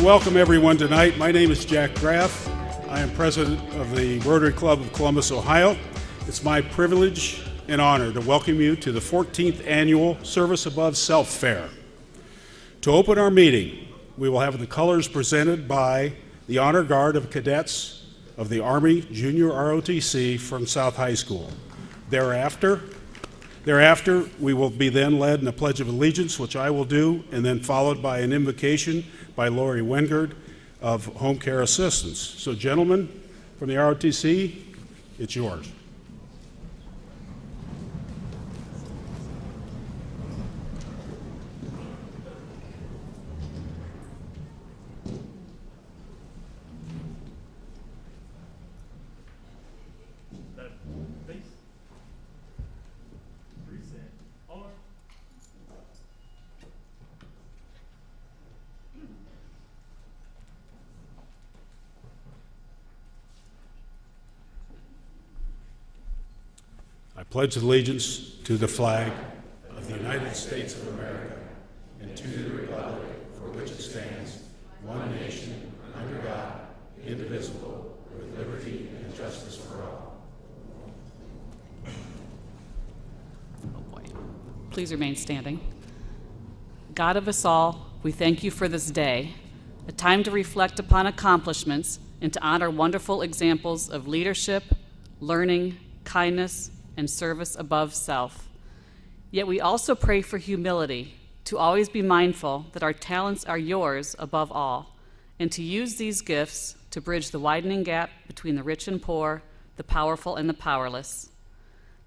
welcome everyone tonight. My name is Jack Graff. I am president of the Rotary Club of Columbus, Ohio. It's my privilege and honor to welcome you to the 14th Annual Service Above Self Fair. To open our meeting, we will have the colors presented by the Honor Guard of Cadets of the Army Junior ROTC from South High School. Thereafter, we will be then led in a Pledge of Allegiance, which I will do, and then followed by an invocation by Lori Wengard of Home Care Assistance. So gentlemen from the ROTC, it's yours. I pledge allegiance to the flag of the United States of America and to the republic for which it stands, one nation, under God, indivisible, with liberty and justice for all. Oh boy. Please remain standing. God of us all, we thank you for this day, a time to reflect upon accomplishments and to honor wonderful examples of leadership, learning, kindness, and service above self. Yet we also pray for humility, to always be mindful that our talents are yours above all, and to use these gifts to bridge the widening gap between the rich and poor, the powerful and the powerless.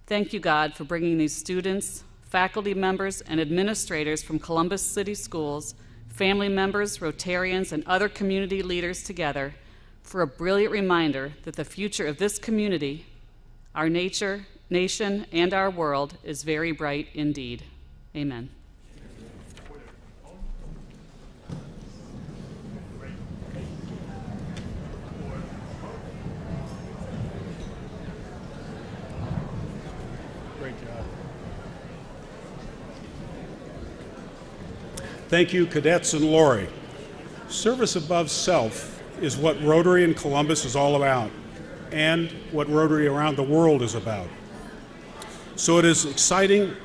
Thank you, God, for bringing these students, faculty members, and administrators from Columbus City Schools, family members, Rotarians, and other community leaders together for a brilliant reminder that the future of this community, our nation, and our world is very bright indeed. Amen. Great job. Thank you, cadets and Lori. Service above self is what Rotary in Columbus is all about, and what Rotary around the world is about. So it is exciting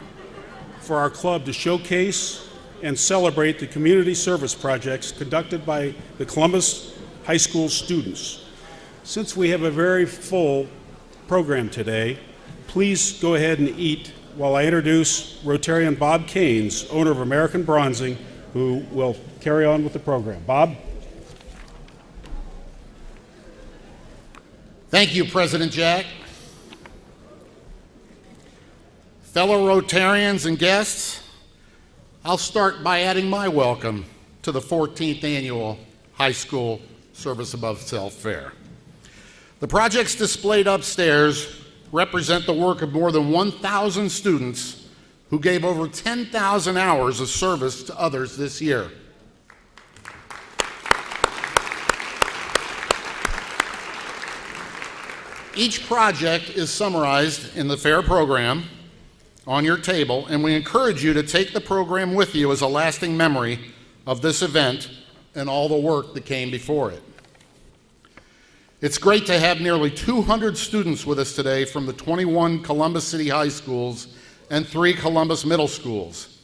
for our club to showcase and celebrate the community service projects conducted by the Columbus High School students. Since we have a very full program today, please go ahead and eat while I introduce Rotarian Bob Keynes, owner of American Bronzing, who will carry on with the program. Bob? Thank you, President Jack. Fellow Rotarians and guests, I'll start by adding my welcome to the 14th Annual High School Service Above Self Fair. The projects displayed upstairs represent the work of more than 1,000 students who gave over 10,000 hours of service to others this year. Each project is summarized in the fair program on your table, and we encourage you to take the program with you as a lasting memory of this event and all the work that came before it. It's great to have nearly 200 students with us today from the 21 Columbus City High Schools and 3 Columbus Middle Schools.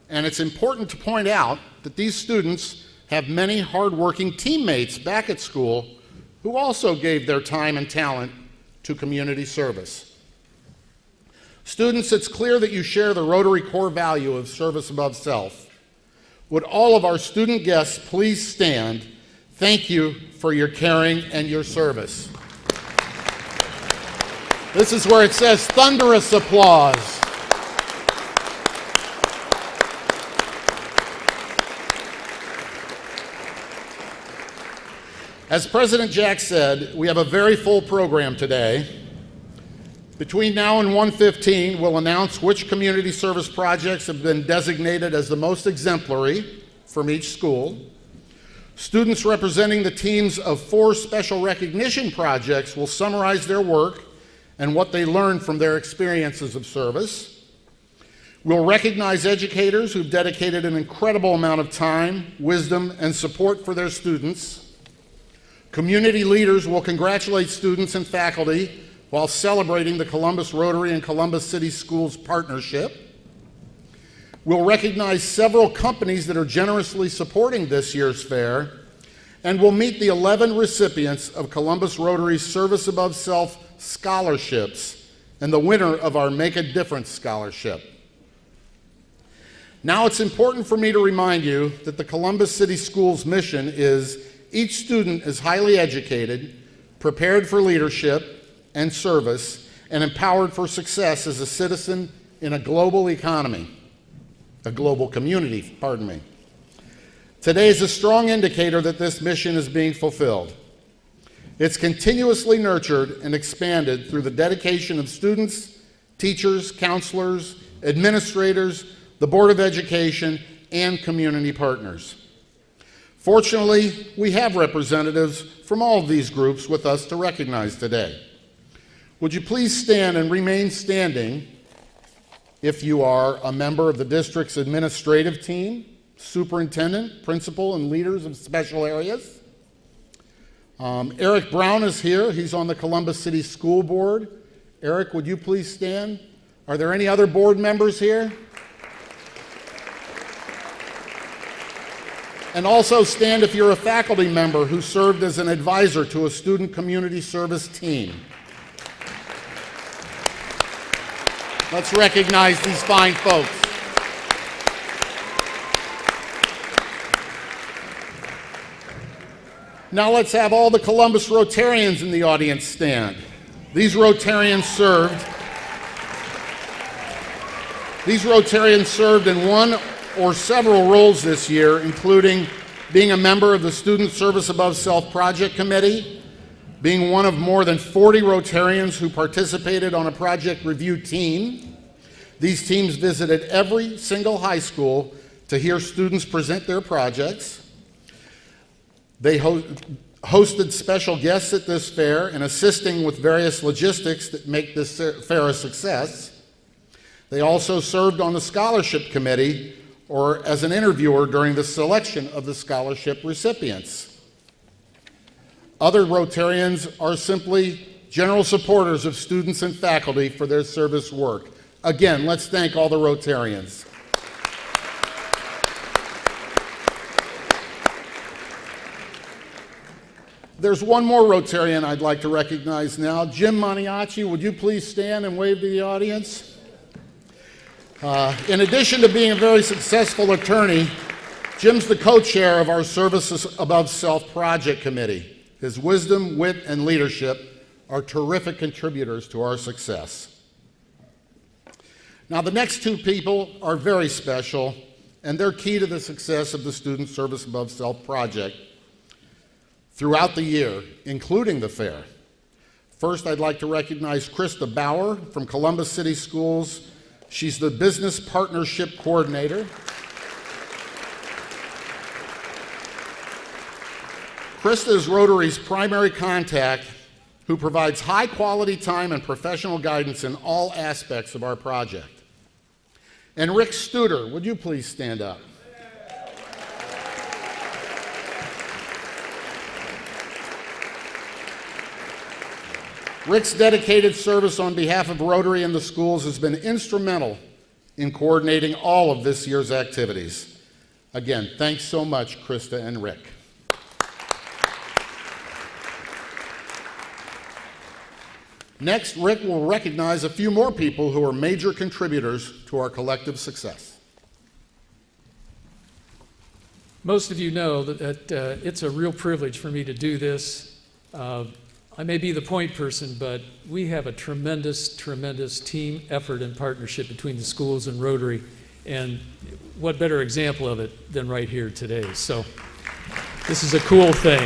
And it's important to point out that these students have many hardworking teammates back at school who also gave their time and talent to community service. Students, it's clear that you share the Rotary core value of service above self. Would all of our student guests please stand? Thank you for your caring and your service. This is where it says thunderous applause. As President Jack said, we have a very full program today. Between now and 1:15, we'll announce which community service projects have been designated as the most exemplary from each school. Students representing the teams of 4 special recognition projects will summarize their work and what they learned from their experiences of service. We'll recognize educators who've dedicated an incredible amount of time, wisdom, and support for their students. Community leaders will congratulate students and faculty while celebrating the Columbus Rotary and Columbus City Schools partnership. We'll recognize several companies that are generously supporting this year's fair, and we'll meet the 11 recipients of Columbus Rotary's Service Above Self scholarships and the winner of our Make a Difference scholarship. Now it's important for me to remind you that the Columbus City Schools mission is each student is highly educated, prepared for leadership and service, and empowered for success as a citizen in a global economy, a global community, pardon me. Today is a strong indicator that this mission is being fulfilled. It's continuously nurtured and expanded through the dedication of students, teachers, counselors, administrators, the Board of Education, and community partners. Fortunately, we have representatives from all of these groups with us to recognize today. Would you please stand and remain standing if you are a member of the district's administrative team, superintendent, principal, and leaders of special areas. Eric Brown is here. He's on the Columbus City School Board. Eric, would you please stand? Are there any other board members here? And also stand if you're a faculty member who served as an advisor to a student community service team. Let's recognize these fine folks. Now let's have all the Columbus Rotarians in the audience stand. These Rotarians served in one or several roles this year, including being a member of the Student Service Above Self Project Committee, being one of more than 40 Rotarians who participated on a project review team. These teams visited every single high school to hear students present their projects. They hosted special guests at this fair and assisting with various logistics that make this fair a success. They also served on the scholarship committee or as an interviewer during the selection of the scholarship recipients. Other Rotarians are simply general supporters of students and faculty for their service work. Again, let's thank all the Rotarians. There's one more Rotarian I'd like to recognize now. Jim Maniaci, would you please stand and wave to the audience? In addition to being a very successful attorney, Jim's the co-chair of our Services Above Self Project Committee. His wisdom, wit, and leadership are terrific contributors to our success. Now, the next two people are very special, and they're key to the success of the Student Service Above Self Project throughout the year, including the fair. First, I'd like to recognize Krista Bauer from Columbus City Schools. She's the Business Partnership Coordinator. Krista is Rotary's primary contact who provides high-quality time and professional guidance in all aspects of our project. And Rick Studer, would you please stand up? Rick's dedicated service on behalf of Rotary and the schools has been instrumental in coordinating all of this year's activities. Again, thanks so much, Krista and Rick. Next, Rick will recognize a few more people who are major contributors to our collective success. Most of you know that it's a real privilege for me to do this. I may be the point person, but we have a tremendous, tremendous team effort and partnership between the schools and Rotary, and what better example of it than right here today. So this is a cool thing.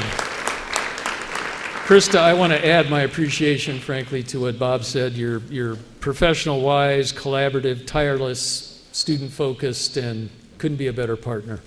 Krista, I want to add my appreciation, frankly, to what Bob said. You're professional, wise, collaborative, tireless, student-focused, and couldn't be a better partner.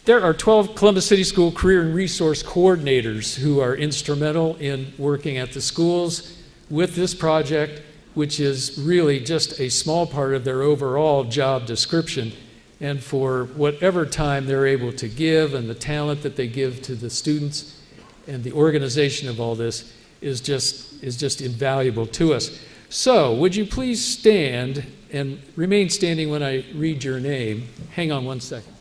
There are 12 Columbus City School Career and Resource Coordinators who are instrumental in working at the schools with this project, which is really just a small part of their overall job description, and for whatever time they're able to give and the talent that they give to the students and the organization of all this is just invaluable to us. So, would you please stand and remain standing when I read your name? Hang on one second.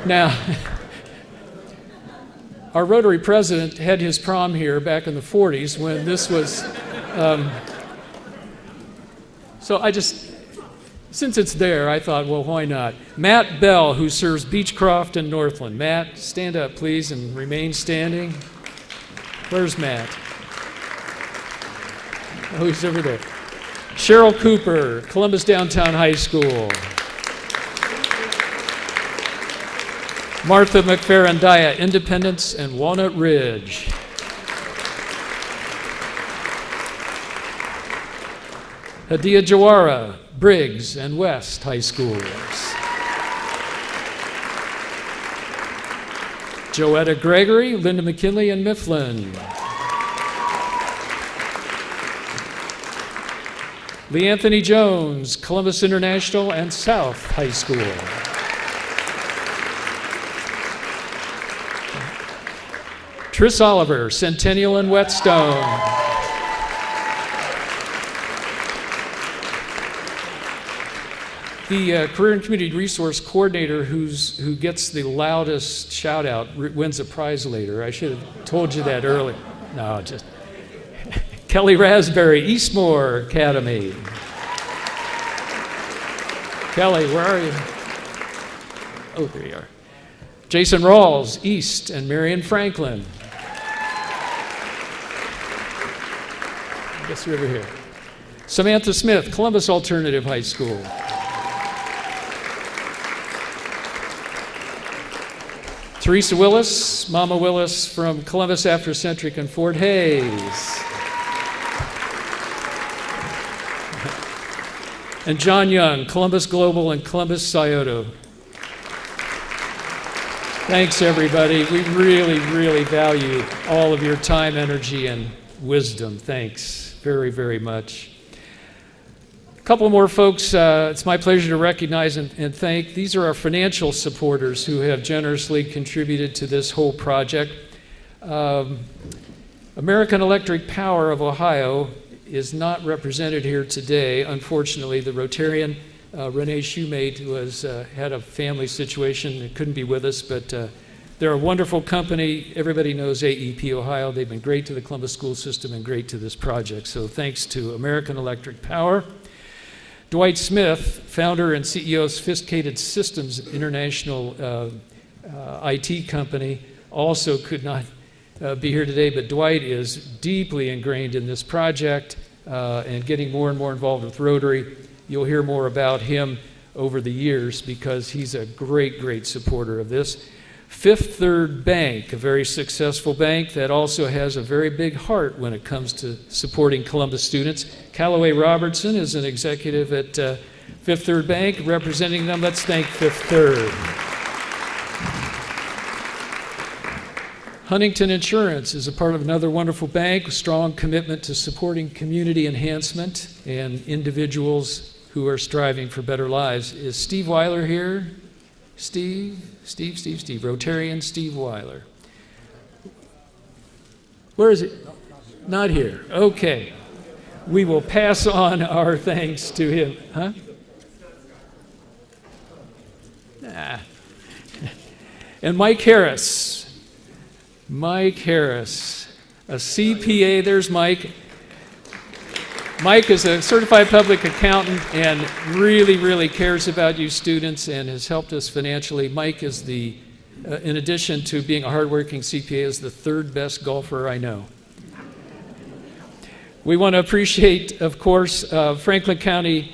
Now, our Rotary president had his prom here back in the 40s when this was, so I just, since it's there, I thought, well, why not? Matt Bell, who serves Beechcroft and Northland. Matt, stand up, please, and remain standing. Where's Matt? Oh, he's over there. Cheryl Cooper, Columbus Downtown High School. Martha McFerrin-Daya, Independence and Walnut Ridge. Hadia Jawara, Briggs and West High Schools. Joetta Gregory, Linda McKinley and Mifflin. Lee Anthony Jones, Columbus International and South High School. Triss Oliver, Centennial and Whetstone. The Career and Community Resource Coordinator who gets the loudest shout out wins a prize later. I should have told you that earlier. No, just Kelly Raspberry, Eastmore Academy. Kelly, where are you? Oh, there you are. Jason Rawls, East, and Marion Franklin. I guess you're over here. Samantha Smith, Columbus Alternative High School. Teresa Willis, Mama Willis from Columbus Afrocentric and Fort Hays. And John Young, Columbus Global and Columbus Scioto. Thanks, everybody. We really, really value all of your time, energy, and wisdom. Thanks very, very much. A couple more folks it's my pleasure to recognize and thank. These are our financial supporters who have generously contributed to this whole project. American Electric Power of Ohio is not represented here today. Unfortunately, the Rotarian, Renee Shoemate, who has had a family situation and couldn't be with us, but they're a wonderful company. Everybody knows AEP Ohio. They've been great to the Columbus school system and great to this project. So thanks to American Electric Power. Dwight Smith, founder and CEO of Sophisticated Systems International IT company, also could not be here today, but Dwight is deeply ingrained in this project and getting more and more involved with Rotary. You'll hear more about him over the years because he's a great, great supporter of this. Fifth Third Bank, a very successful bank that also has a very big heart when it comes to supporting Columbus students. Callaway Robertson is an executive at Fifth Third Bank representing them. Let's thank Fifth Third. Huntington Insurance is a part of another wonderful bank, a strong commitment to supporting community enhancement and individuals who are striving for better lives. Is Steve Weiler here? Steve, Rotarian Steve Weiler. Where is it? Not here. Okay. We will pass on our thanks to him. Huh? Nah. And Mike Harris. Mike Harris, a CPA. There's Mike. Mike is a certified public accountant and really, really cares about you students and has helped us financially. Mike is the, in addition to being a hardworking CPA, is the third best golfer I know. We want to appreciate, of course, Franklin County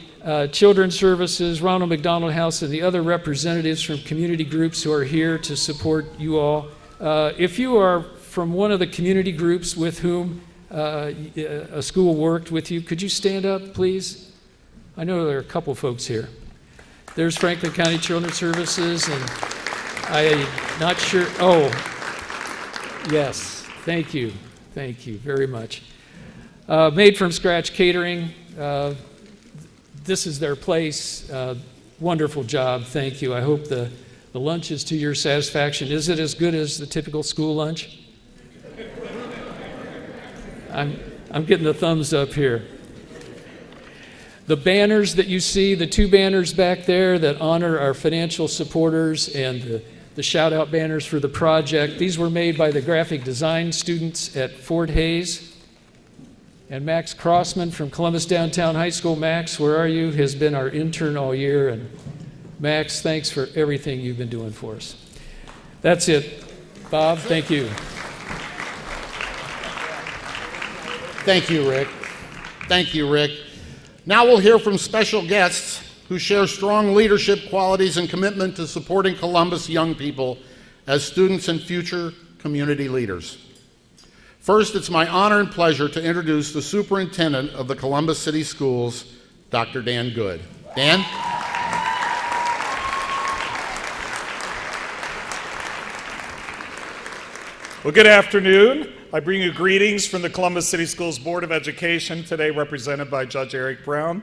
Children's Services, Ronald McDonald House, and the other representatives from community groups who are here to support you all. If you are from one of the community groups with whom a school worked with you. Could you stand up, please? I know there are a couple folks here. There's Franklin County Children's Services, and I'm not sure. Oh, yes. Thank you. Thank you very much. Made from Scratch Catering. This is their place. Wonderful job. Thank you. I hope the lunch is to your satisfaction. Is it as good as the typical school lunch? I'm getting the thumbs up here. The banners that you see, the two banners back there that honor our financial supporters, and the shout-out banners for the project, these were made by the graphic design students at Fort Hays. And Max Crossman from Columbus Downtown High School, Max, where are you, has been our intern all year. And Max, thanks for everything you've been doing for us. That's it. Bob, thank you. Thank you, Rick. Thank you, Rick. Now we'll hear from special guests who share strong leadership qualities and commitment to supporting Columbus young people as students and future community leaders. First, it's my honor and pleasure to introduce the Superintendent of the Columbus City Schools, Dr. Dan Good. Dan? Well, good afternoon. I bring you greetings from the Columbus City Schools Board of Education, today represented by Judge Eric Brown,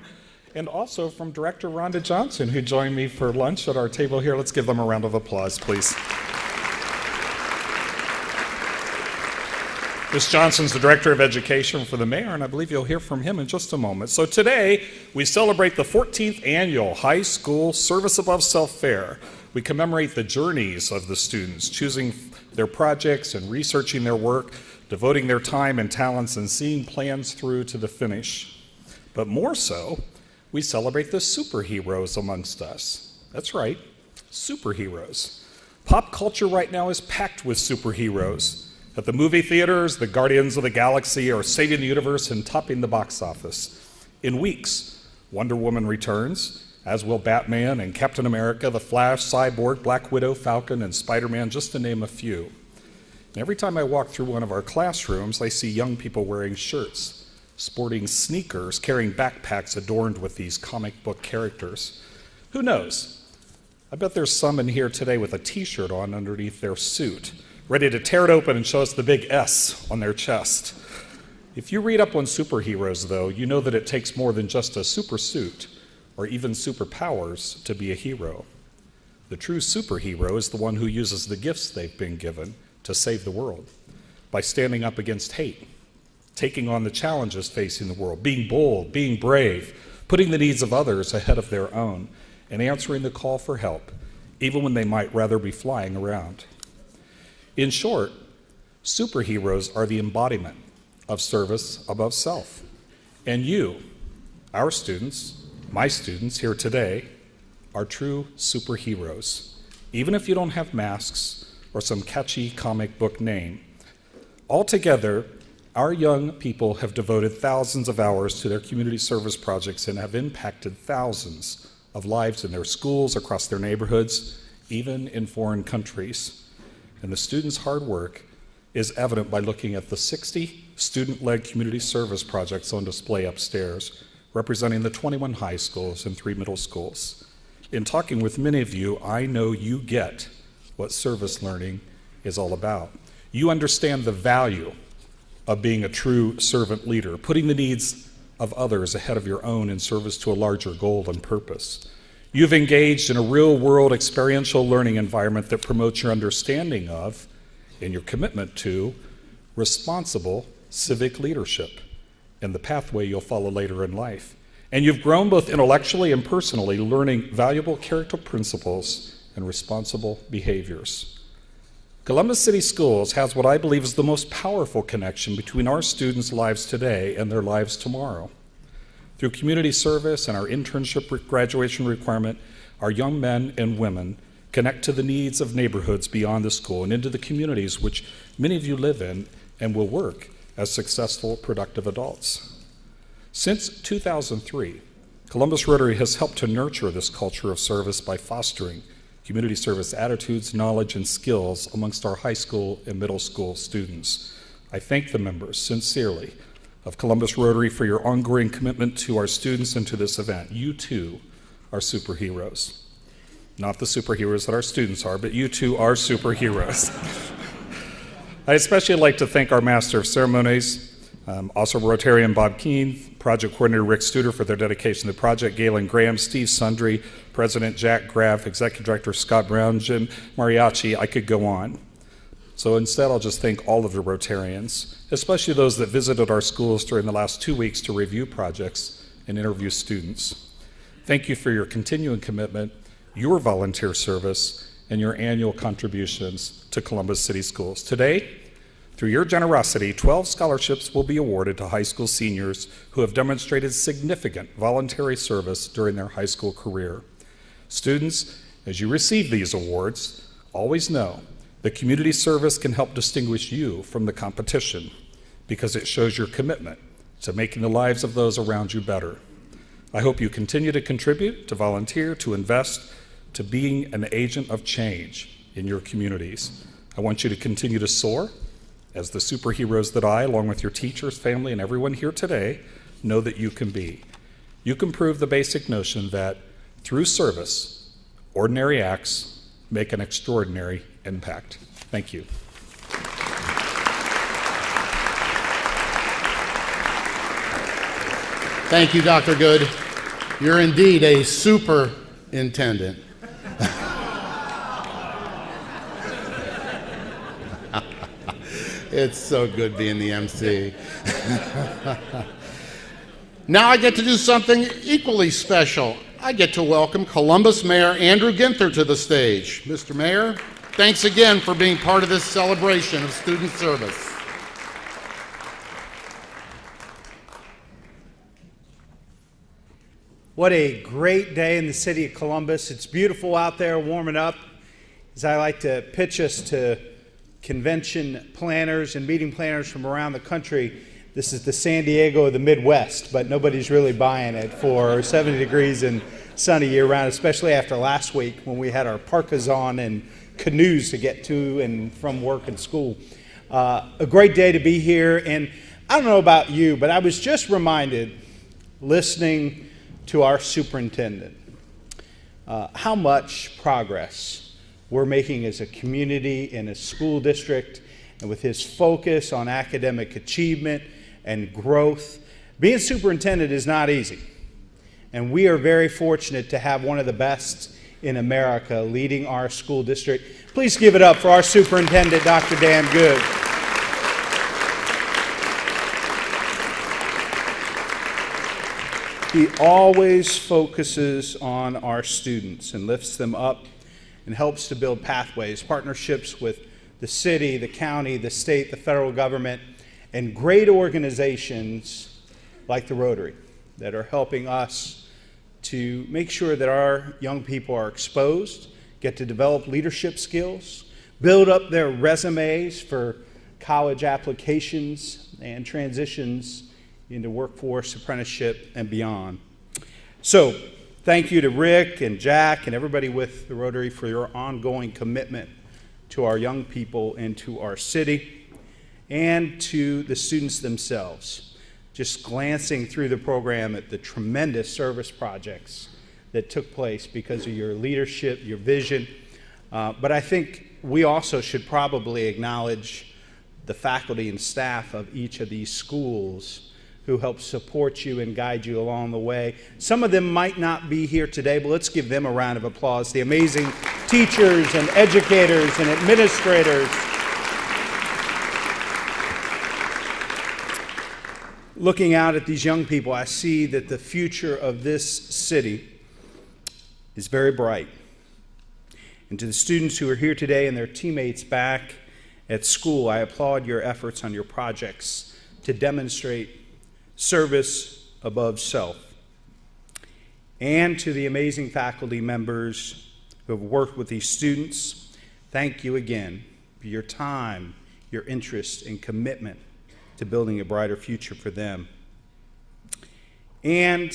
and also from Director Rhonda Johnson, who joined me for lunch at our table here. Let's give them a round of applause, please. Ms. Johnson's the Director of Education for the Mayor, and I believe you'll hear from him in just a moment. So today, we celebrate the 14th Annual High School Service Above Self Fair. We commemorate the journeys of the students, choosing their projects and researching their work, devoting their time and talents and seeing plans through to the finish. But more so, we celebrate the superheroes amongst us. That's right, superheroes. Pop culture right now is packed with superheroes. At the movie theaters, the Guardians of the Galaxy are saving the universe and topping the box office. In weeks, Wonder Woman returns, as will Batman and Captain America, The Flash, Cyborg, Black Widow, Falcon, and Spider-Man, just to name a few. And every time I walk through one of our classrooms, I see young people wearing shirts, sporting sneakers, carrying backpacks adorned with these comic book characters. Who knows? I bet there's some in here today with a t-shirt on underneath their suit, ready to tear it open and show us the big S on their chest. If you read up on superheroes, though, you know that it takes more than just a super suit or even superpowers to be a hero. The true superhero is the one who uses the gifts they've been given to save the world by standing up against hate, taking on the challenges facing the world, being bold, being brave, putting the needs of others ahead of their own, and answering the call for help, even when they might rather be flying around. In short, superheroes are the embodiment of service above self. And you, our students, my students here today, are true superheroes, even if you don't have masks or some catchy comic book name. Altogether, our young people have devoted thousands of hours to their community service projects and have impacted thousands of lives in their schools, across their neighborhoods, even in foreign countries. And the students' hard work is evident by looking at the 60 student-led community service projects on display upstairs, representing the 21 high schools and 3 middle schools. In talking with many of you, I know you get what service learning is all about. You understand the value of being a true servant leader, putting the needs of others ahead of your own in service to a larger goal and purpose. You've engaged in a real-world experiential learning environment that promotes your understanding of and your commitment to responsible civic leadership and the pathway you'll follow later in life. And you've grown both intellectually and personally, learning valuable character principles and responsible behaviors. Columbus City Schools has what I believe is the most powerful connection between our students' lives today and their lives tomorrow. Through community service and our internship graduation requirement, our young men and women connect to the needs of neighborhoods beyond the school and into the communities which many of you live in and will work as successful, productive adults. Since 2003, Columbus Rotary has helped to nurture this culture of service by fostering community service attitudes, knowledge, and skills amongst our high school and middle school students. I thank the members sincerely of Columbus Rotary for your ongoing commitment to our students and to this event. You too are superheroes. Not the superheroes that our students are, but you too are superheroes. I especially like to thank our Master of Ceremonies, also Rotarian Bob Keene, Project Coordinator Rick Studer for their dedication to the project, Galen Graham, Steve Sundry, President Jack Graff, Executive Director Scott Brown, Jim Mariachi. I could go on. So instead, I'll just thank all of the Rotarians, especially those that visited our schools during the last 2 weeks to review projects and interview students. Thank you for your continuing commitment, your volunteer service, and your annual contributions to Columbus City Schools. Today, through your generosity, 12 scholarships will be awarded to high school seniors who have demonstrated significant voluntary service during their high school career. Students, as you receive these awards, always know that community service can help distinguish you from the competition because it shows your commitment to making the lives of those around you better. I hope you continue to contribute, to volunteer, to invest, to being an agent of change in your communities. I want you to continue to soar as the superheroes that I, along with your teachers, family, and everyone here today, know that you can be. You can prove the basic notion that through service, ordinary acts make an extraordinary impact. Thank you. Thank you, Dr. Good. You're indeed a superintendent. It's so good being the MC. Now I get to do something equally special. I get to welcome Columbus Mayor Andrew Ginther to the stage. Mr. Mayor, thanks again for being part of this celebration of student service. What a great day in the city of Columbus. It's beautiful out there, warming up. As I like to pitch us to convention planners and meeting planners from around the country, this is the San Diego of the Midwest, but nobody's really buying it for 70 degrees and sunny year-round, especially after last week when we had our parkas on and canoes to get to and from work and school. A great day to be here, and I don't know about you, but I was just reminded, listening to our superintendent, how much progress we're making as a community in a school district, and with his focus on academic achievement and growth. Being superintendent is not easy, and we are very fortunate to have one of the best in America leading our school district. Please give it up for our superintendent, Dr. Dan Good. He always focuses on our students and lifts them up and helps to build pathways, partnerships with the city, the county, the state, the federal government, and great organizations like the Rotary that are helping us to make sure that our young people are exposed, get to develop leadership skills, build up their resumes for college applications and transitions into workforce, apprenticeship, and beyond. So, thank you to Rick and Jack and everybody with the Rotary for your ongoing commitment to our young people and to our city, and to the students themselves. Just glancing through the program at the tremendous service projects that took place because of your leadership, your vision. But I think we also should probably acknowledge the faculty and staff of each of these schools who help support you and guide you along the way. Some of them might not be here today, but let's give them a round of applause. The amazing teachers and educators and administrators. Looking out at these young people, I see that the future of this city is very bright. And to the students who are here today and their teammates back at school, I applaud your efforts on your projects to demonstrate service above self. And to the amazing faculty members who have worked with these students, thank you again for your time, your interest, and commitment to building a brighter future for them. And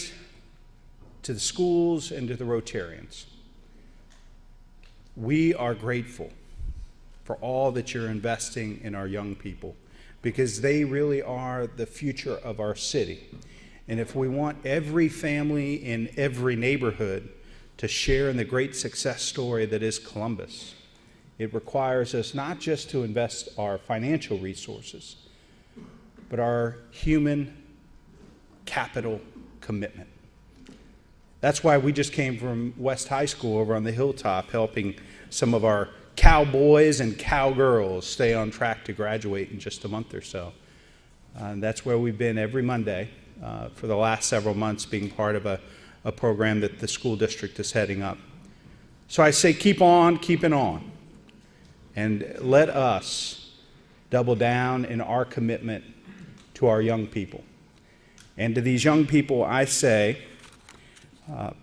to the schools and to the Rotarians, we are grateful for all that you're investing in our young people, because they really are the future of our city. And if we want every family in every neighborhood to share in the great success story that is Columbus, it requires us not just to invest our financial resources, but our human capital commitment. That's why we just came from West High School over on the hilltop, helping some of our cowboys and cowgirls stay on track to graduate in just a month or so. And that's where we've been every Monday for the last several months, being part of a program that the school district is heading up. So I say keep on keeping on, and let us double down in our commitment to our young people. And to these young people, I say,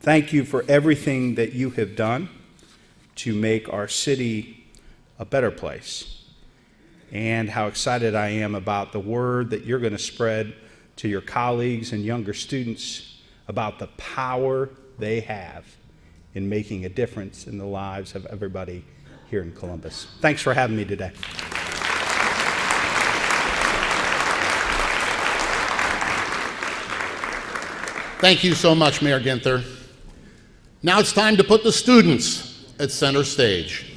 thank you for everything that you have done to make our city a better place, and how excited I am about the word that you're going to spread to your colleagues and younger students about the power they have in making a difference in the lives of everybody here in Columbus. Thanks for having me today. Thank you so much, Mayor Ginther. Now it's time to put the students at center stage.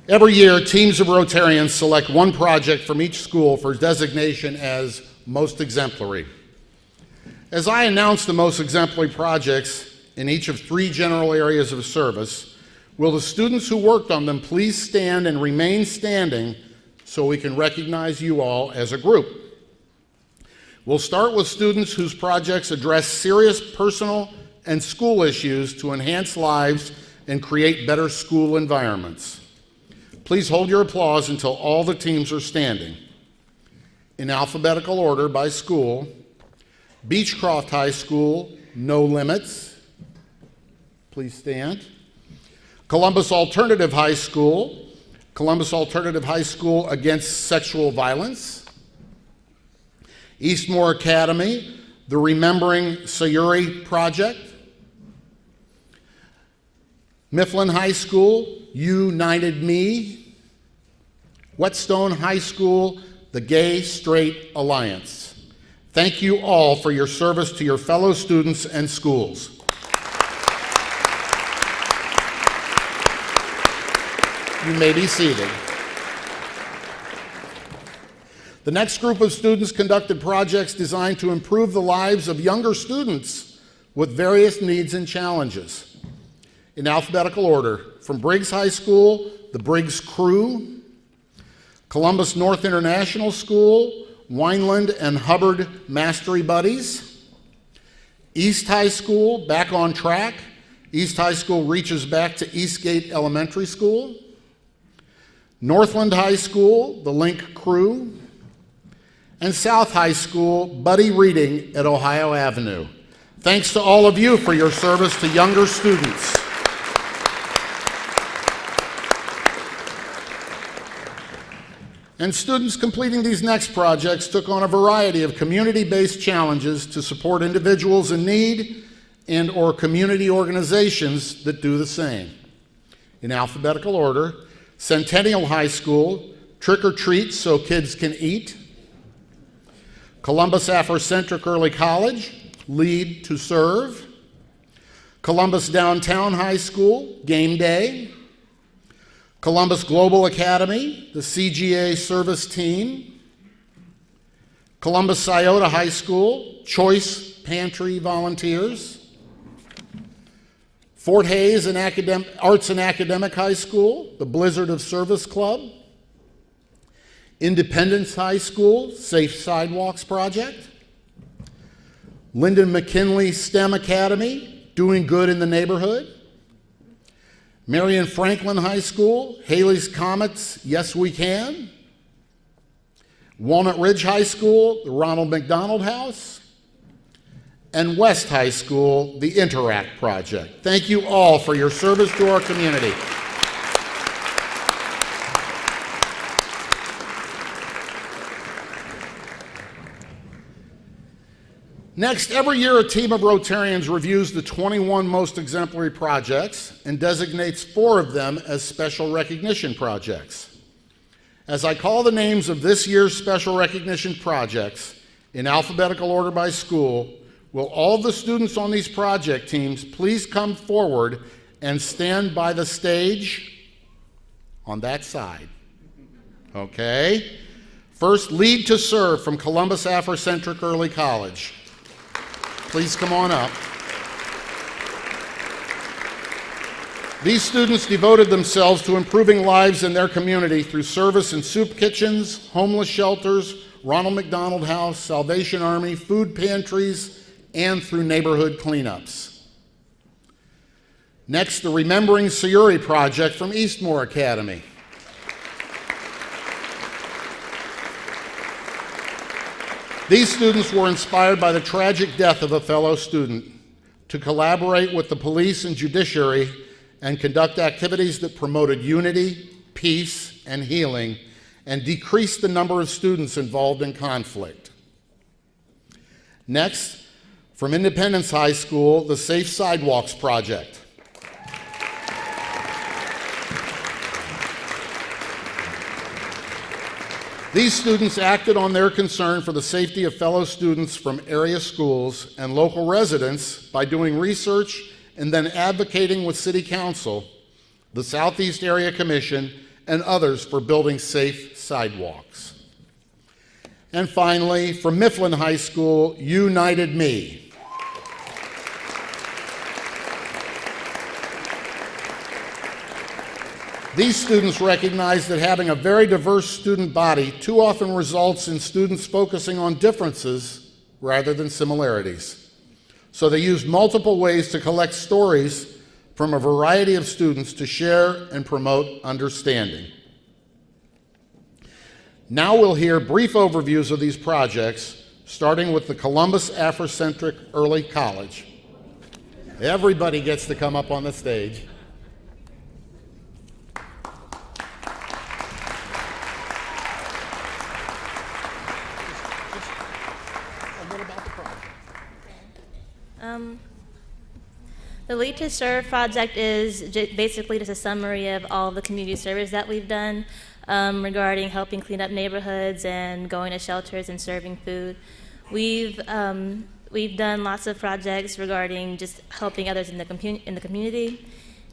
Every year, teams of Rotarians select one project from each school for designation as Most Exemplary. As I announce the most exemplary projects in each of 3 general areas of service, will the students who worked on them please stand and remain standing so we can recognize you all as a group. We'll start with students whose projects address serious personal and school issues to enhance lives and create better school environments. Please hold your applause until all the teams are standing. In alphabetical order by school: Beechcroft High School, No Limits. Please stand. Columbus Alternative High School, Columbus Alternative High School Against Sexual Violence. Eastmore Academy, the Remembering Sayuri Project. Mifflin High School, United Me. Whetstone High School, the Gay Straight Alliance. Thank you all for your service to your fellow students and schools. You may be seated. The next group of students conducted projects designed to improve the lives of younger students with various needs and challenges. In alphabetical order, from Briggs High School, the Briggs Crew. Columbus North International School, Wineland and Hubbard Mastery Buddies. East High School, Back on Track. East High School reaches back to Eastgate Elementary School. Northland High School, the Link Crew. And South High School, Buddy Reading at Ohio Avenue. Thanks to all of you for your service to younger students. And students completing these next projects took on a variety of community-based challenges to support individuals in need and or community organizations that do the same. In alphabetical order, Centennial High School, Trick or Treat So Kids Can Eat. Columbus Afrocentric Early College, Lead to Serve. Columbus Downtown High School, Game Day. Columbus Global Academy, the CGA Service Team. Columbus Scioto High School, Choice Pantry Volunteers. Fort Hayes Arts and Academic High School, the Blizzard of Service Club. Independence High School, Safe Sidewalks Project. Lyndon McKinley STEM Academy, Doing Good in the Neighborhood. Marion Franklin High School, Haley's Comets, Yes We Can. Walnut Ridge High School, the Ronald McDonald House. And West High School, the Interact Project. Thank you all for your service to our community. Next, every year a team of Rotarians reviews the 21 most exemplary projects and designates 4 of them as special recognition projects. As I call the names of this year's special recognition projects in alphabetical order by school, will all the students on these project teams please come forward and stand by the stage on that side? Okay. First, Lead to Serve from Columbus Afrocentric Early College. Please come on up. These students devoted themselves to improving lives in their community through service in soup kitchens, homeless shelters, Ronald McDonald House, Salvation Army, food pantries, and through neighborhood cleanups. Next, the Remembering Sayuri Project from Eastmoor Academy. These students were inspired by the tragic death of a fellow student to collaborate with the police and judiciary and conduct activities that promoted unity, peace, and healing, and decreased the number of students involved in conflict. Next, from Independence High School, the Safe Sidewalks Project. These students acted on their concern for the safety of fellow students from area schools and local residents by doing research and then advocating with City Council, the Southeast Area Commission, and others for building safe sidewalks. And finally, from Mifflin High School, United Me. These students recognize that having a very diverse student body too often results in students focusing on differences rather than similarities. So they used multiple ways to collect stories from a variety of students to share and promote understanding. Now we'll hear brief overviews of these projects, starting with the Columbus Afrocentric Early College. Everybody gets to come up on the stage. The Lead to Serve project is basically just a summary of all the community service that we've done regarding helping clean up neighborhoods and going to shelters and serving food. We've done lots of projects regarding just helping others in the community,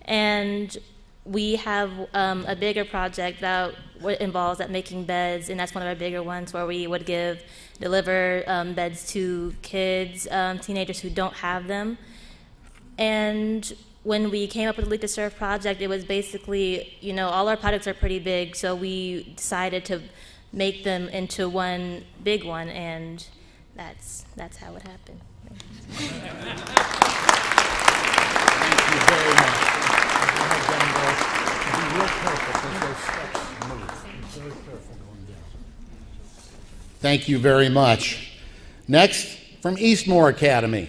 and we have a bigger project that involves making beds, and that's one of our bigger ones where we would deliver beds to kids, teenagers who don't have them. And when we came up with the Lead to Serve project, it was basically, all our projects are pretty big, so we decided to make them into one big one, and that's how it happened. Thank you very much. Be real careful because those steps move. Be very careful going down. Thank you very much. Next, from Eastmoor Academy.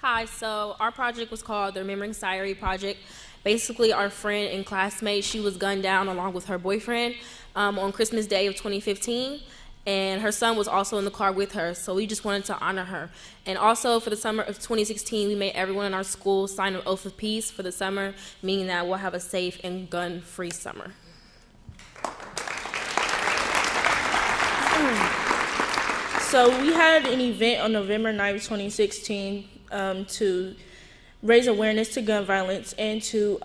Hi, so our project was called the Remembering Sayuri Project. Basically, our friend and classmate, she was gunned down along with her boyfriend on Christmas Day of 2015, and her son was also in the car with her, so we just wanted to honor her. And also, for the summer of 2016, we made everyone in our school sign an oath of peace for the summer, meaning that we'll have a safe and gun-free summer. So we had an event on November 9th, 2016 to raise awareness to gun violence and to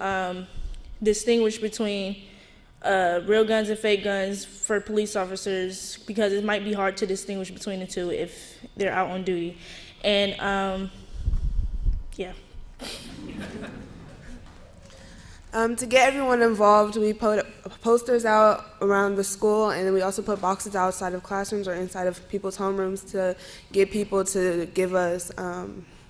distinguish between real guns and fake guns for police officers, because it might be hard to distinguish between the two if they're out on duty. And yeah. To get everyone involved, we put posters out around the school, and then we also put boxes outside of classrooms or inside of people's homerooms to get people to give us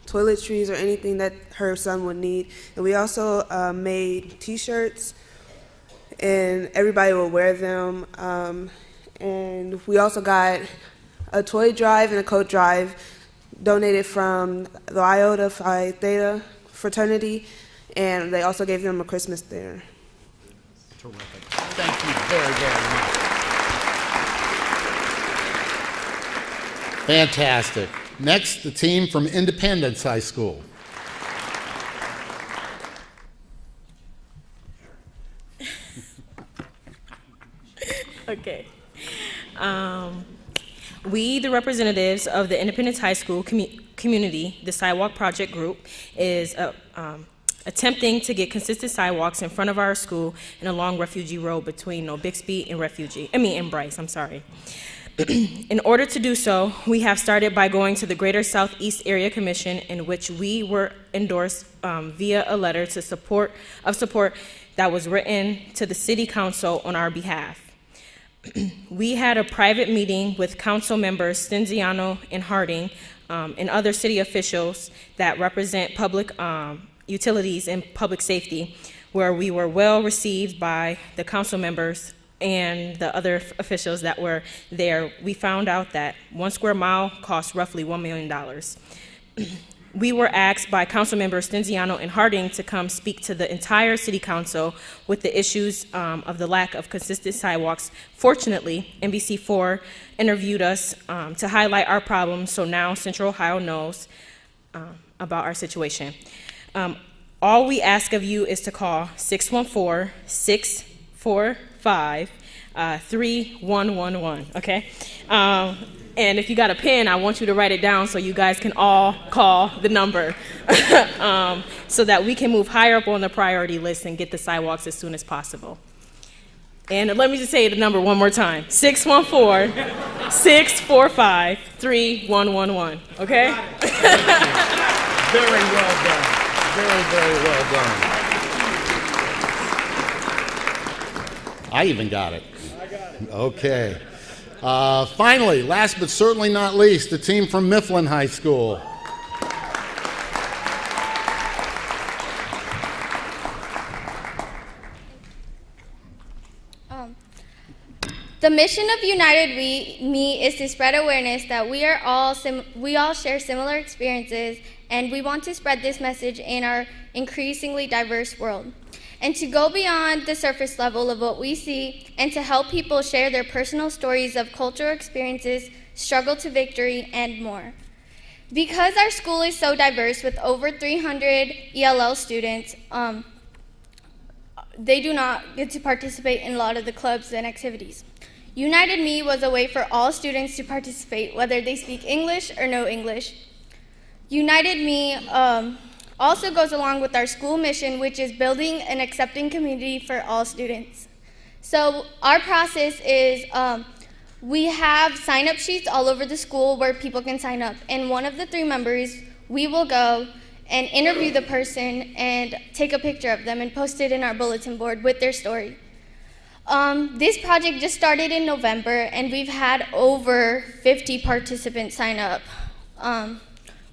toiletries or anything that her son would need. And we also made T-shirts, and everybody would wear them. And we also got a toy drive and a coat drive donated from the Iota Phi Theta fraternity, and they also gave them a Christmas dinner. Terrific. Thank you very, very much. Fantastic. Next, the team from Independence High School. Okay. We, the representatives of the Independence High School community, the Sidewalk Project Group, is attempting to get consistent sidewalks in front of our school and along Refugee Road between Bixby and Bryce. In order to do so, we have started by going to the Greater Southeast Area Commission, in which we were endorsed via a letter of support that was written to the City Council on our behalf. We had a private meeting with council members Stenziano and Harding and other city officials that represent public utilities and public safety, where we were well received by the council members and the other officials that were there. We found out that 1 square mile costs roughly $1 million. We were asked by council members Stenziano and Harding to come speak to the entire city council with the issues of the lack of consistent sidewalks. Fortunately, NBC4 interviewed us to highlight our problems, so now Central Ohio knows about our situation. All we ask of you is to call 614-645-3111, okay? And if you got a pen, I want you to write it down so you guys can all call the number so that we can move higher up on the priority list and get the sidewalks as soon as possible. And let me just say the number one more time, 614-645-3111, okay? Very well done. Very, very well done. I even got it. I got it. Okay. Finally, last but certainly not least, the team from Mifflin High School. The mission of United Me is to spread awareness that we all share similar experiences, and we want to spread this message in our increasingly diverse world, and to go beyond the surface level of what we see, and to help people share their personal stories of cultural experiences, struggle to victory, and more. Because our school is so diverse with over 300 ELL students, they do not get to participate in a lot of the clubs and activities. United Me was a way for all students to participate, whether they speak English or no English. United Me also goes along with our school mission, which is building an accepting community for all students. So our process is we have sign-up sheets all over the school where people can sign up, and one of the 3 members, we will go and interview the person and take a picture of them and post it in our bulletin board with their story. This project just started in November, and we've had over 50 participants sign up.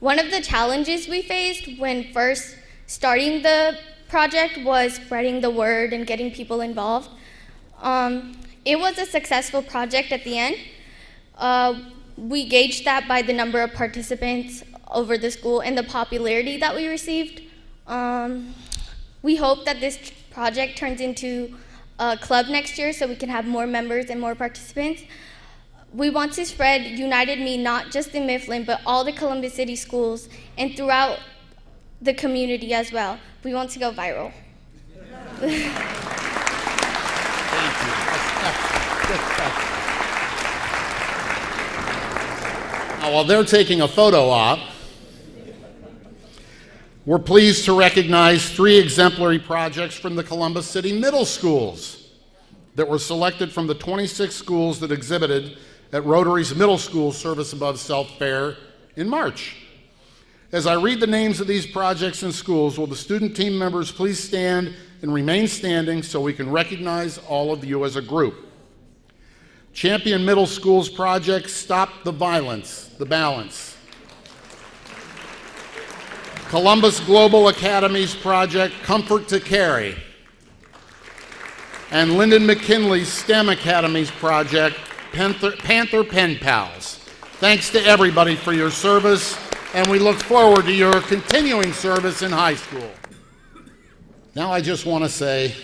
One of the challenges we faced when first starting the project was spreading the word and getting people involved. It was a successful project at the end. We gauged that by the number of participants over the school and the popularity that we received. We hope that this project turns into a club next year so we can have more members and more participants. We want to spread United Me not just in Mifflin, but all the Columbus City schools and throughout the community as well. We want to go viral. Thank you. Now, while they're taking a photo op, we're pleased to recognize 3 exemplary projects from the Columbus City middle schools that were selected from the 26 schools that exhibited at Rotary's Middle School Service Above Self Fair in March. As I read the names of these projects and schools, will the student team members please stand and remain standing so we can recognize all of you as a group. Champion Middle School's project, Stop the Violence, the Balance. Columbus Global Academy's project, Comfort to Carry. And Lyndon McKinley's STEM Academy's project, Panther Pen Pals. Thanks to everybody for your service, and we look forward to your continuing service in high school. Now I just want to say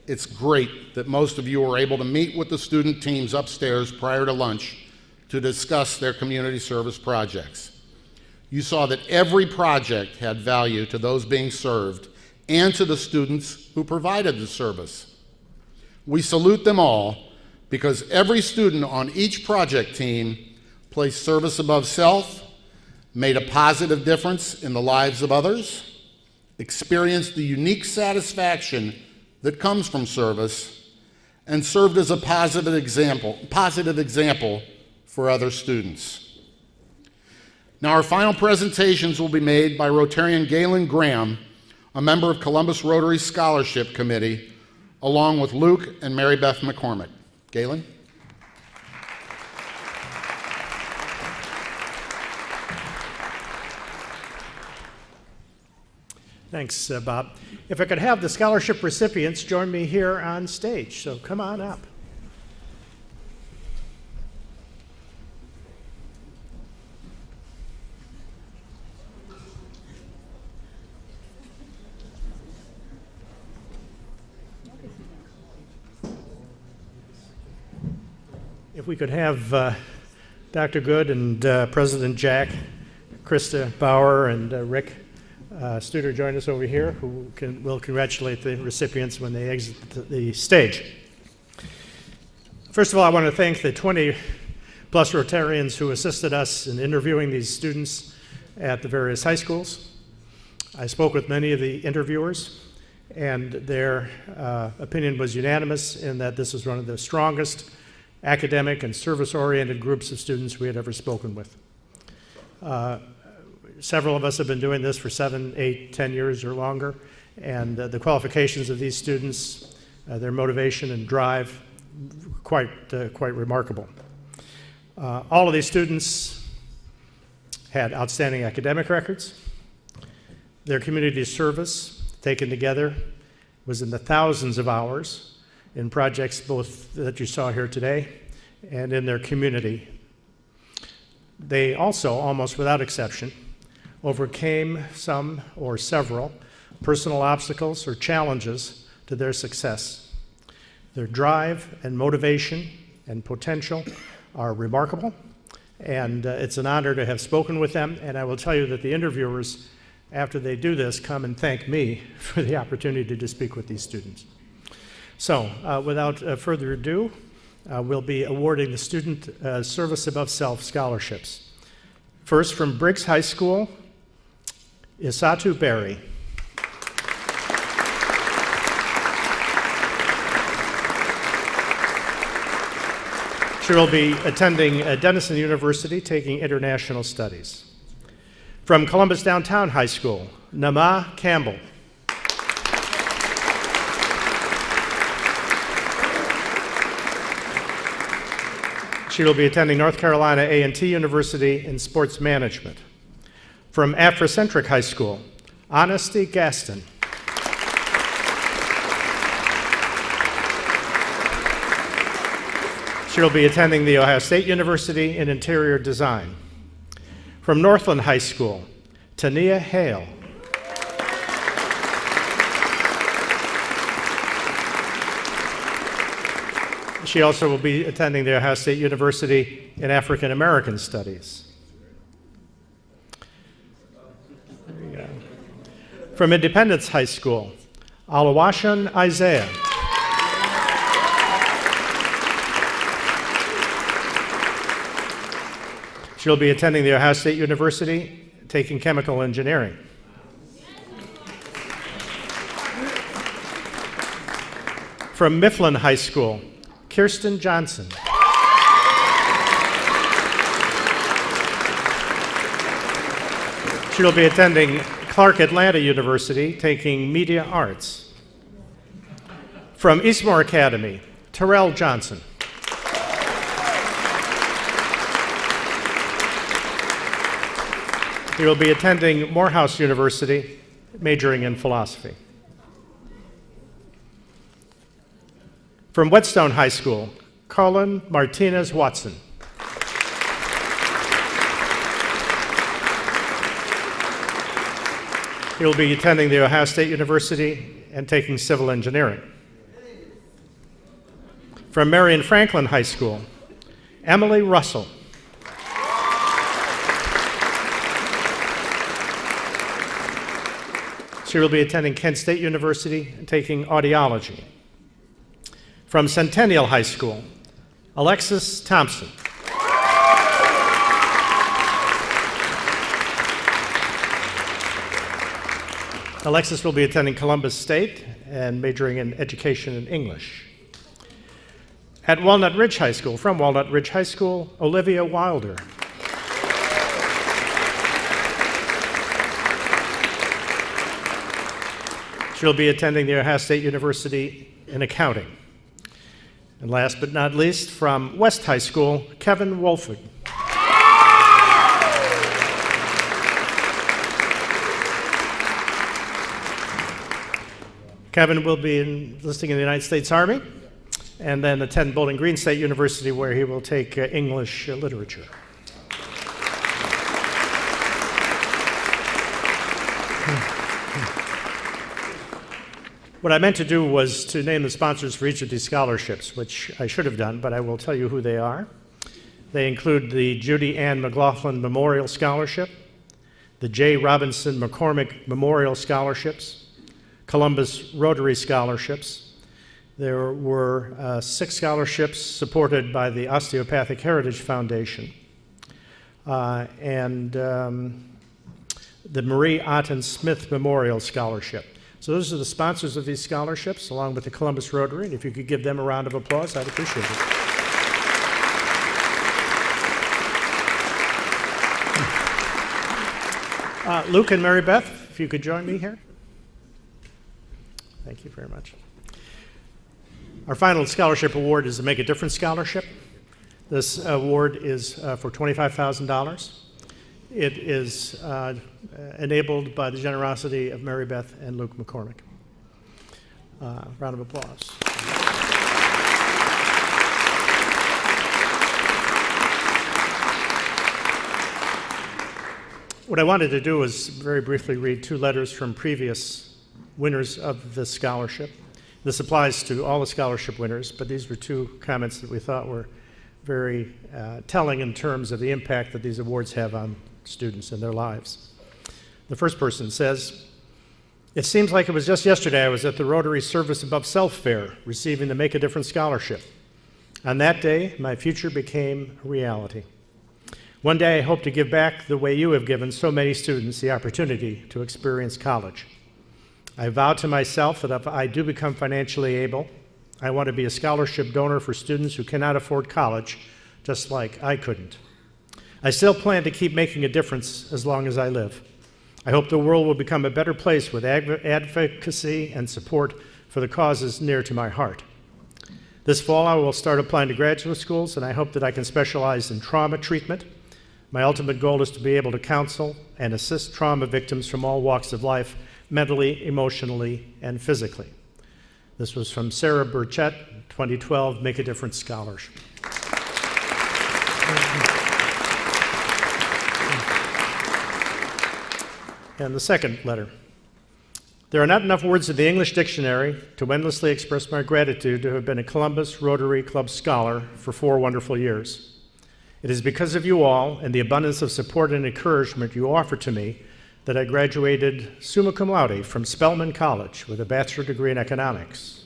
it's great that most of you were able to meet with the student teams upstairs prior to lunch to discuss their community service projects. You saw that every project had value to those being served and to the students who provided the service. We salute them all, because every student on each project team placed service above self, made a positive difference in the lives of others, experienced the unique satisfaction that comes from service, and served as a positive example for other students. Now, our final presentations will be made by Rotarian Galen Graham, a member of Columbus Rotary Scholarship Committee, along with Luke and Mary Beth McCormick. Galen? Thanks, Bob. If I could have the scholarship recipients join me here on stage, so come on up. If we could have Dr. Good and President Jack, Krista Bauer, and Rick Studer join us over here, who will congratulate the recipients when they exit the stage. First of all, I want to thank the 20+ Rotarians who assisted us in interviewing these students at the various high schools. I spoke with many of the interviewers, and their opinion was unanimous in that this is one of the strongest academic and service-oriented groups of students we had ever spoken with. Several of us have been doing this for 7, 8, 10 years or longer, and the qualifications of these students, their motivation and drive, quite remarkable. All of these students had outstanding academic records. Their community service, taken together, was in the thousands of hours in projects both that you saw here today and in their community. They also, almost without exception, overcame some or several personal obstacles or challenges to their success. Their drive and motivation and potential are remarkable, and it's an honor to have spoken with them. And I will tell you that the interviewers, after they do this, come and thank me for the opportunity to speak with these students. So without further ado, we'll be awarding the Student Service Above Self scholarships. First, from Briggs High School, Isatu Berry. She will be attending Denison University, taking international studies. From Columbus Downtown High School, Nama Campbell. She will be attending North Carolina A&T University in Sports Management. From Afrocentric High School, Honesty Gaston. She will be attending The Ohio State University in Interior Design. From Northland High School, Tania Hale. She also will be attending The Ohio State University in African American Studies. From Independence High School, Alawashan Isaiah. She'll be attending The Ohio State University, taking chemical engineering. From Mifflin High School, Kirsten Johnson. She will be attending Clark Atlanta University, taking media arts. From Eastmore Academy, Terrell Johnson. He will be attending Morehouse University, majoring in philosophy. From Whetstone High School, Colin Martinez Watson. He will be attending The Ohio State University and taking civil engineering. From Marion Franklin High School, Emily Russell. She will be attending Kent State University and taking audiology. From Centennial High School, Alexis Thompson. Alexis will be attending Columbus State and majoring in education and English. At Walnut Ridge High School, from Walnut Ridge High School, Olivia Wilder. She'll be attending the Ohio State University in accounting. And last but not least, from West High School, Kevin Wolfig. Kevin will be enlisting in the United States Army and then attend Bowling Green State University, where he will take English literature. What I meant to do was to name the sponsors for each of these scholarships, which I should have done, but I will tell you who they are. They include the Judy Ann McLaughlin Memorial Scholarship, the J. Robinson McCormick Memorial Scholarships, Columbus Rotary Scholarships. There were 6 scholarships supported by the Osteopathic Heritage Foundation, and the Marie Otten Smith Memorial Scholarship. So those are the sponsors of these scholarships, along with the Columbus Rotary, and if you could give them a round of applause, I'd appreciate it. Luke and Mary Beth, if you could join me here. Thank you very much. Our final scholarship award is the Make a Difference Scholarship. This award is for $25,000. It is enabled by the generosity of Mary Beth and Luke McCormick. Round of applause. What I wanted to do was very briefly read 2 letters from previous winners of this scholarship. This applies to all the scholarship winners, but these were 2 comments that we thought were very telling in terms of the impact that these awards have on students and their lives. The first person says, "It seems like it was just yesterday I was at the Rotary Service Above Self Fair receiving the Make a Difference Scholarship. On that day, my future became a reality. One day I hope to give back the way you have given so many students the opportunity to experience college. I vow to myself that if I do become financially able, I want to be a scholarship donor for students who cannot afford college, just like I couldn't. I still plan to keep making a difference as long as I live. I hope the world will become a better place with advocacy and support for the causes near to my heart. This fall, I will start applying to graduate schools, and I hope that I can specialize in trauma treatment. My ultimate goal is to be able to counsel and assist trauma victims from all walks of life, mentally, emotionally, and physically." This was from Sarah Burchett, 2012 Make a Difference Scholarship. And the second letter. "There are not enough words in the English dictionary to endlessly express my gratitude to have been a Columbus Rotary Club scholar for 4 wonderful years. It is because of you all and the abundance of support and encouragement you offer to me that I graduated summa cum laude from Spelman College with a bachelor degree in economics.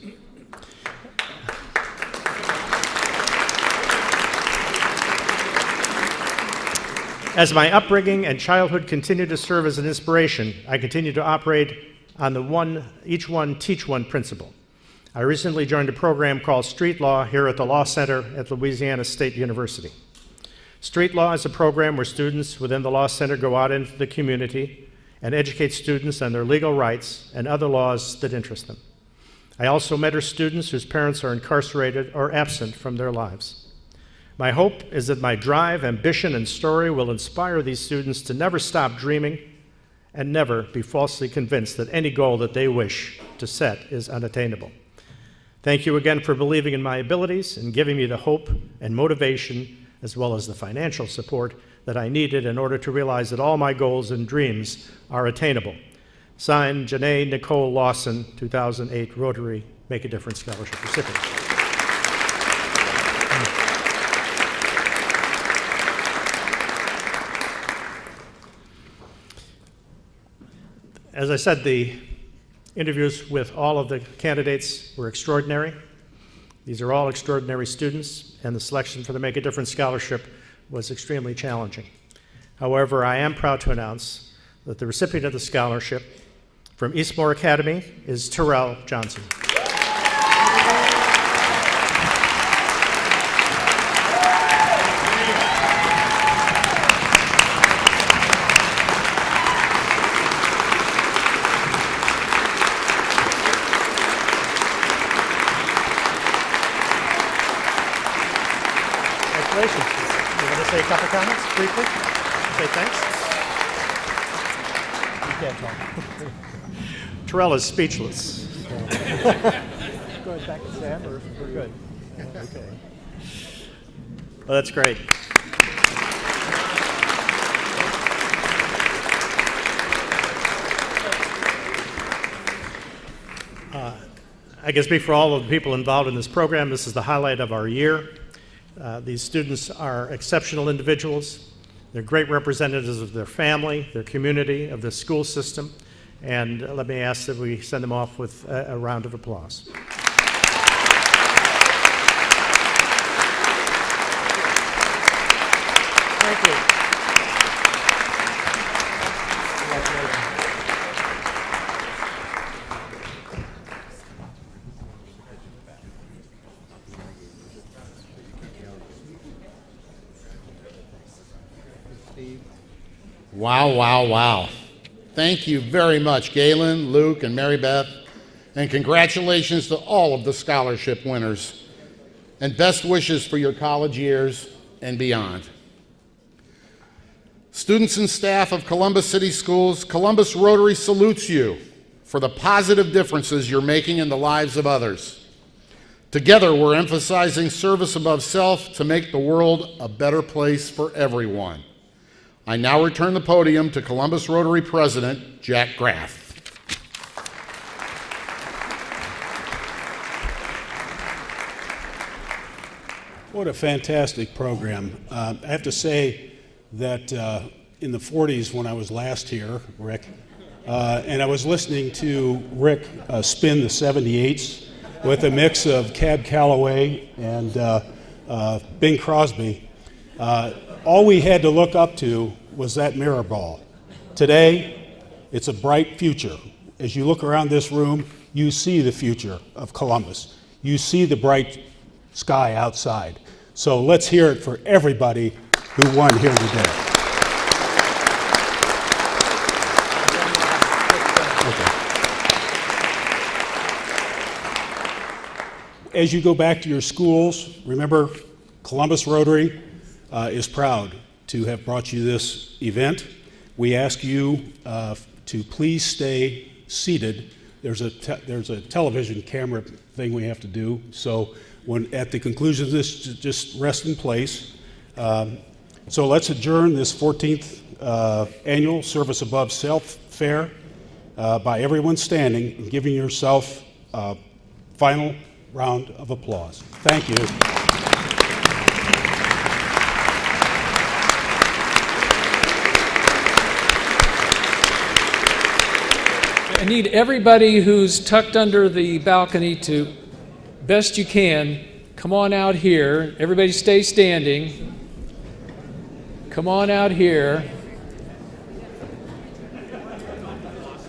As my upbringing and childhood continue to serve as an inspiration, I continue to operate on the each one, teach one principle. I recently joined a program called Street Law here at the Law Center at Louisiana State University. Street Law is a program where students within the Law Center go out into the community and educate students on their legal rights and other laws that interest them. I also mentor students whose parents are incarcerated or absent from their lives. My hope is that my drive, ambition, and story will inspire these students to never stop dreaming and never be falsely convinced that any goal that they wish to set is unattainable. Thank you again for believing in my abilities and giving me the hope and motivation as well as the financial support that I needed in order to realize that all my goals and dreams are attainable. Signed, Janae Nicole Lawson, 2008 Rotary Make a Difference Scholarship recipient." As I said, the interviews with all of the candidates were extraordinary. These are all extraordinary students, and the selection for the Make a Difference Scholarship was extremely challenging. However, I am proud to announce that the recipient of the scholarship from Eastmore Academy is Terrell Johnson. Congratulations. You want to say a couple comments briefly? Say thanks? You can't talk. Terrell is speechless. Going back to Sam, or we're good? Okay. Well, that's great. I can speak for all of the people involved in this program. This is the highlight of our year. These students are exceptional individuals. They're great representatives of their family, their community, of the school system. And let me ask that we send them off with a round of applause. Thank you. Wow, wow, wow. Thank you very much, Galen, Luke, and Mary Beth. And congratulations to all of the scholarship winners. And best wishes for your college years and beyond. Students and staff of Columbus City Schools, Columbus Rotary salutes you for the positive differences you're making in the lives of others. Together, we're emphasizing service above self to make the world a better place for everyone. I now return the podium to Columbus Rotary President Jack Graff. What a fantastic program. I have to say that in the 40s when I was last here, Rick, and I was listening to Rick spin the 78s with a mix of Cab Calloway and Bing Crosby, all we had to look up to was that mirror ball. Today, it's a bright future. As you look around this room, you see the future of Columbus. You see the bright sky outside. So let's hear it for everybody who won here today. Okay. As you go back to your schools, remember Columbus Rotary is proud to have brought you this event. We ask you to please stay seated. There's a television camera thing we have to do, so when at the conclusion of this, just rest in place. So let's adjourn this 14th annual Service Above Self Fair by everyone standing and giving yourself a final round of applause. Thank you. I need everybody who's tucked under the balcony to, best you can, come on out here. Everybody stay standing. Come on out here.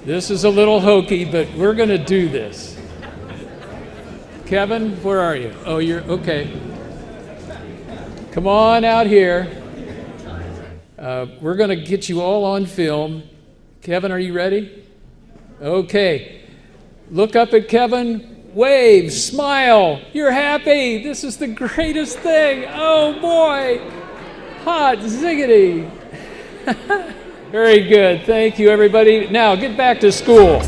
This is a little hokey, but we're going to do this. Kevin, where are you? Oh, you're okay. Come on out here. We're going to get you all on film. Kevin, are you ready? Okay. Look up at Kevin. Wave. Smile. You're happy. This is the greatest thing. Oh, boy. Hot ziggity. Very good. Thank you, everybody. Now, get back to school.